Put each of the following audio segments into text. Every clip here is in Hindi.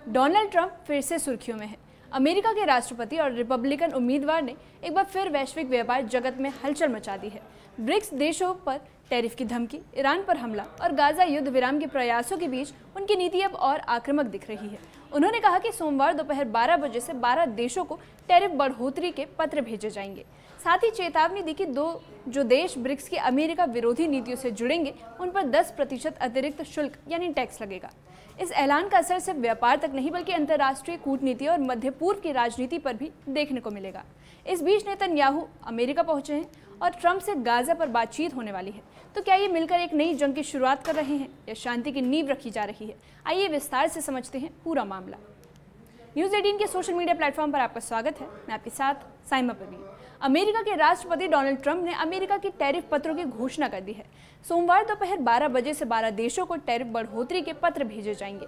डोनाल्ड ट्रंप फिर से सुर्खियों में है। अमेरिका के राष्ट्रपति और रिपब्लिकन उम्मीदवार ने एक बार फिर वैश्विक व्यापार जगत में हलचल मचा दी है। ब्रिक्स देशों पर टैरिफ की धमकी, ईरान पर हमला और गाजा युद्ध विराम के प्रयासों के बीच उनकी नीति अब और आक्रामक दिख रही है। उन्होंने कहा कि सोमवार दोपहर 12 बजे से 12 देशों को टैरिफ बढ़ोतरी के पत्र भेजे जाएंगे। साथ ही चेतावनी दी कि जो देश ब्रिक्स की अमेरिका विरोधी नीतियों से जुड़ेंगे उन पर 10% अतिरिक्त शुल्क यानी टैक्स लगेगा। इस ऐलान का असर सिर्फ व्यापार तक नहीं बल्कि अंतर्राष्ट्रीय कूटनीति और मध्य पूर्व की राजनीति पर भी देखने को मिलेगा। इस बीच नेतन्याहू अमेरिका पहुंचे हैं और ट्रंप से गाजा पर बातचीत होने वाली है। तो क्या ये मिलकर एक नई जंग की शुरुआत कर रहे हैं या शांति की नींव रखी जा रही है? आइए विस्तार से समझते हैं पूरा मामला। न्यूज़ 18 के सोशल मीडिया प्लेटफॉर्म पर आपका स्वागत है। मैं आपके साथ साइमा परवीन। अमेरिका के राष्ट्रपति डोनाल्ड ट्रंप ने अमेरिका की टैरिफ पत्रों की घोषणा कर दी है। सोमवार दोपहर 12 बजे से 12 देशों को टैरिफ बढ़ोतरी के पत्र भेजे जाएंगे।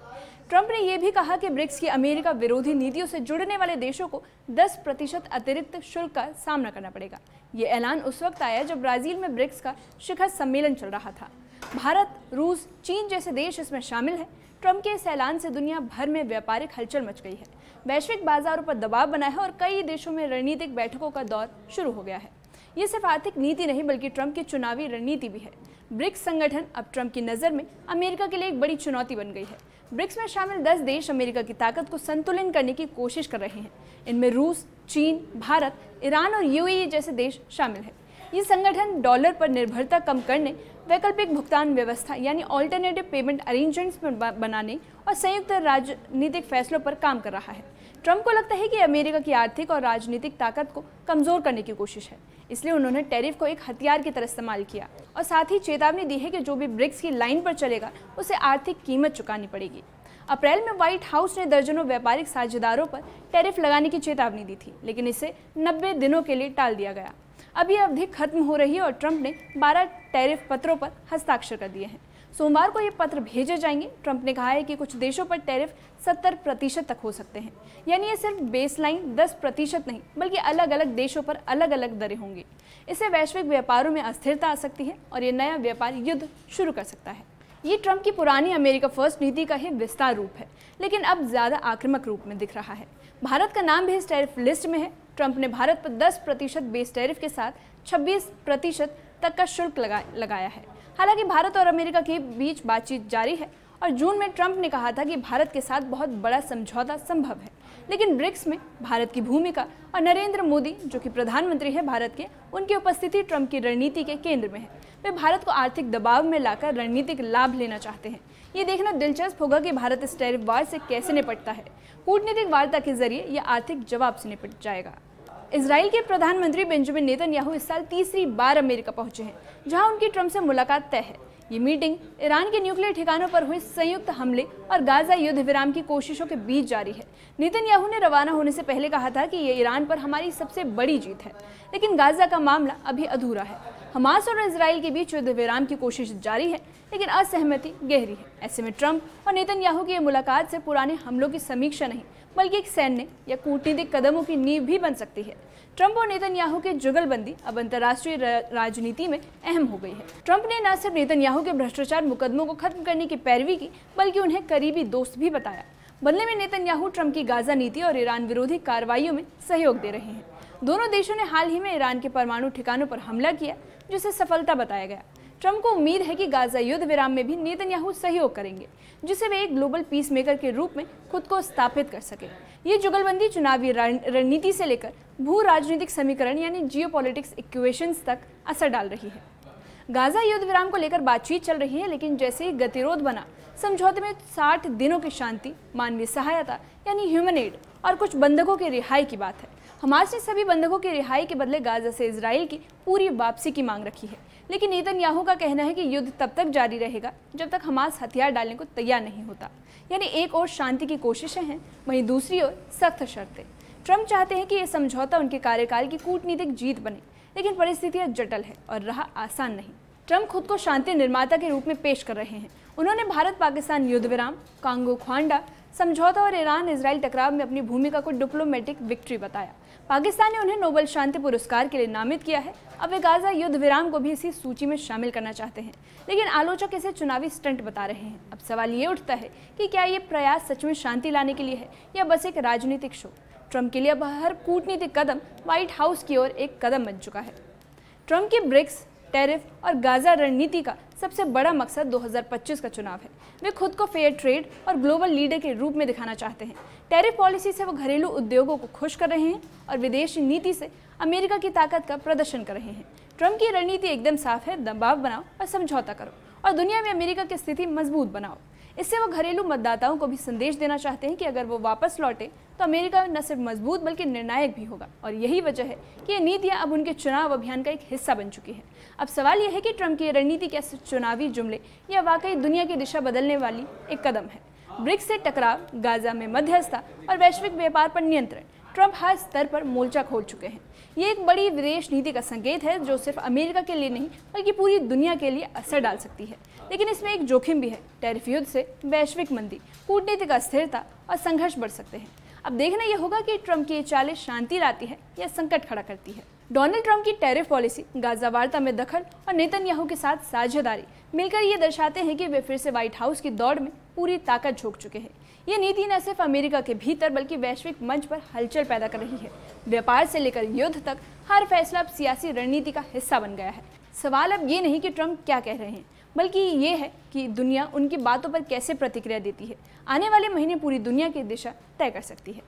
ट्रंप ने यह भी कहा कि ब्रिक्स की अमेरिका विरोधी नीतियों से जुड़ने वाले देशों को 10% अतिरिक्त शुल्क का सामना करना पड़ेगा। ये ऐलान उस वक्त आया जब ब्राजील में ब्रिक्स का शिखर सम्मेलन चल रहा था। भारत, रूस, चीन जैसे देश इसमें शामिल हैं। ट्रंप के इस ऐलान से दुनिया भर में व्यापारिक हलचल मच गई है। वैश्विक बाजारों पर दबाव बना है और कई देशों में रणनीतिक बैठकों का दौर शुरू हो गया है। ये सिर्फ आर्थिक नीति नहीं बल्कि ट्रंप की चुनावी रणनीति भी है। ब्रिक्स संगठन अब ट्रंप की नज़र में अमेरिका के लिए एक बड़ी चुनौती बन गई है। ब्रिक्स में शामिल 10 देश अमेरिका की ताकत को संतुलित करने की कोशिश कर रहे हैं। इनमें रूस, चीन, भारत, ईरान और यूएई जैसे देश शामिल हैं। ये संगठन डॉलर पर निर्भरता कम करने, वैकल्पिक भुगतान व्यवस्था यानी ऑल्टरनेटिव पेमेंट अरेंजमेंट्स बनाने और संयुक्त राजनीतिक फैसलों पर काम कर रहा है। ट्रंप को लगता है कि अमेरिका की आर्थिक और राजनीतिक ताकत को कमजोर करने की कोशिश है, इसलिए उन्होंने टैरिफ को एक हथियार की तरह इस्तेमाल किया और साथ ही चेतावनी दी है कि जो भी ब्रिक्स की लाइन पर चलेगा उसे आर्थिक कीमत चुकानी पड़ेगी। अप्रैल में व्हाइट हाउस ने दर्जनों व्यापारिक साझेदारों पर टैरिफ लगाने की चेतावनी दी थी, लेकिन इसे 90 दिनों के लिए टाल दिया गया। अब यह अवधि खत्म हो रही है और ट्रंप ने 12 टैरिफ पत्रों पर हस्ताक्षर कर दिए हैं। सोमवार को ये पत्र भेजे जाएंगे। ट्रंप ने कहा है कि कुछ देशों पर टैरिफ 70% तक हो सकते हैं, यानी ये सिर्फ बेसलाइन 10% नहीं बल्कि अलग अलग देशों पर अलग अलग दरें होंगी। इससे वैश्विक व्यापारों में अस्थिरता आ सकती है और ये नया व्यापार युद्ध शुरू कर सकता है। ये ट्रंप की पुरानी अमेरिका फर्स्ट नीति का ही विस्तार रूप है, लेकिन अब ज़्यादा आक्रामक रूप में दिख रहा है। भारत का नाम भी इस टैरिफ लिस्ट में है। ट्रंप ने भारत पर 10% बेस टैरिफ के साथ 26% तक का शुल्क लगाया है। हालांकि भारत और अमेरिका के बीच बातचीत जारी है और जून में ट्रंप ने कहा था कि भारत के साथ बहुत बड़ा समझौता संभव है, लेकिन ब्रिक्स में भारत की भूमिका और नरेंद्र मोदी जो कि प्रधानमंत्री है भारत के, उनकी उपस्थिति ट्रंप की रणनीति के केंद्र में है। वे भारत को आर्थिक दबाव में लाकर रणनीतिक लाभ लेना चाहते हैं। ये देखना दिलचस्प होगा कि भारत इस टैरिफ वार से कैसे निपटता है। कूटनीतिक वार्ता के जरिए यह आर्थिक जवाब से निपट जाएगा। इजराइल के प्रधानमंत्री बेंजामिन नेतन्याहू इस साल तीसरी बार अमेरिका पहुंचे हैं, जहां उनकी ट्रंप से मुलाकात तय है। ये मीटिंग ईरान के न्यूक्लियर ठिकानों पर हुए संयुक्त हमले और गाजा युद्ध विराम की कोशिशों के बीच जारी है। नेतन्याहू ने रवाना होने से पहले कहा था कि ये ईरान पर हमारी सबसे बड़ी जीत है, लेकिन गाजा का मामला अभी अधूरा है। हमास और इजराइल के बीच युद्ध विराम की कोशिश जारी है, लेकिन असहमति गहरी है। ऐसे में ट्रंप और नेतन्याहू की मुलाकात से पुराने हमलों की समीक्षा नहीं बल्कि एक सैन्य या कूटनीतिक कदमों की नींव भी बन सकती है। ट्रंप और नेतन्याहू की जुगलबंदी अब अंतर्राष्ट्रीय राजनीति में अहम हो गई है। ट्रंप ने न सिर्फ नेतन्याहू के भ्रष्टाचार मुकदमों को खत्म करने की पैरवी की बल्कि उन्हें करीबी दोस्त भी बताया। बदले में नेतन्याहू ट्रंप की गाजा नीति और ईरान विरोधी कार्रवाइयों में सहयोग दे रहे हैं। दोनों देशों ने हाल ही में ईरान के परमाणु ठिकानों पर हमला किया, जिसे सफलता बताया गया। ट्रंप को उम्मीद है कि गाजा युद्ध विराम में भी नेतन्याहू सहयोग करेंगे, जिससे वे एक ग्लोबल पीस मेकर के रूप में खुद को स्थापित कर सके। ये जुगलबंदी चुनावी रणनीति से लेकर भू राजनीतिक समीकरण यानी जियोपॉलिटिक्स इक्वेशंस तक असर डाल रही है। गाजा युद्ध विराम को लेकर बातचीत चल रही है, लेकिन जैसे ही गतिरोध बना, समझौते में 60 दिनों की शांति, मानवीय सहायता यानी ह्यूमन एड और कुछ बंधकों की रिहाई की बात है। हमास ने सभी बंधकों की रिहाई के बदले गाजा से इजराइल की पूरी वापसी की मांग रखी है, लेकिन नेतन्याहू का कहना है कि युद्ध तब तक जारी रहेगा जब तक हमास हथियार डालने को तैयार नहीं होता। यानी एक ओर शांति की कोशिशें हैं, वहीं दूसरी ओर सख्त शर्तें। ट्रंप चाहते हैं कि यह समझौता उनके कार्यकाल की कूटनीतिक जीत बने, लेकिन परिस्थितियां जटिल है और राह आसान नहीं। ट्रंप खुद को शांति निर्माता के रूप में पेश कर रहे हैं। उन्होंने भारत पाकिस्तान युद्ध विराम, कांगो ख्वांडा समझौता और ईरान इजराइल टकराव में अपनी भूमिका को डिप्लोमेटिक विक्ट्री बताया। पाकिस्तान ने उन्हें नोबेल शांति पुरस्कार के लिए नामित किया है। अब वे गाजा युद्ध विराम को भी इसी सूची में शामिल करना चाहते हैं, लेकिन आलोचक इसे चुनावी स्टंट बता रहे हैं। अब सवाल ये उठता है कि क्या ये प्रयास सच में शांति लाने के लिए है या बस एक राजनीतिक शो। ट्रंप के लिए अब हर कूटनीतिक कदम व्हाइट हाउस की ओर एक कदम बन चुका है। ट्रंप की ब्रिक्स, टैरिफ और गाजा रणनीति का सबसे बड़ा मकसद 2025 का चुनाव है। वे खुद को फेयर ट्रेड और ग्लोबल लीडर के रूप में दिखाना चाहते हैं। टैरिफ पॉलिसी से वो घरेलू उद्योगों को खुश कर रहे हैं और विदेशी नीति से अमेरिका की ताकत का प्रदर्शन कर रहे हैं। ट्रंप की रणनीति एकदम साफ है, दबाव बनाओ और समझौता करो और दुनिया में अमेरिका की स्थिति मजबूत बनाओ। इससे वो घरेलू मतदाताओं को भी संदेश देना चाहते हैं कि अगर वो वापस लौटे तो अमेरिका न सिर्फ मजबूत बल्कि निर्णायक भी होगा। और यही वजह है कि ये नीतियां अब उनके चुनाव अभियान का एक हिस्सा बन चुकी है। अब सवाल यह है कि ट्रंप की रणनीति क्या सिर्फ चुनावी जुमले या वाकई दुनिया की दिशा बदलने वाली एक कदम है। ब्रिक्स से टकराव, गाजा में मध्यस्थता और वैश्विक व्यापार पर नियंत्रण, ट्रंप हर स्तर पर मोर्चा खोल चुके हैं। ये एक बड़ी विदेश नीति का संकेत है जो सिर्फ अमेरिका के लिए नहीं बल्कि पूरी दुनिया के लिए असर डाल सकती है। लेकिन इसमें एक जोखिम भी है। टैरिफ युद्ध से वैश्विक मंदी, कूटनीतिक अस्थिरता और संघर्ष बढ़ सकते हैं। अब देखना यह होगा कि ट्रंप की ये चालें शांति लाती है या संकट खड़ा करती है। डोनाल्ड ट्रंप की टैरिफ पॉलिसी, गाजा वार्ता में दखल और नेतन्याहू के साथ साझेदारी मिलकर ये दर्शाते हैं कि वे फिर से व्हाइट हाउस की दौड़ में पूरी ताकत झोंक चुके हैं। ये नीति न सिर्फ अमेरिका के भीतर बल्कि वैश्विक मंच पर हलचल पैदा कर रही है। व्यापार से लेकर युद्ध तक हर फैसला अब सियासी रणनीति का हिस्सा बन गया है। सवाल अब ये नहीं कि ट्रंप क्या कह रहे हैं, बल्कि ये है कि दुनिया उनकी बातों पर कैसे प्रतिक्रिया देती है। आने वाले महीने पूरी दुनिया की दिशा तय कर सकती है।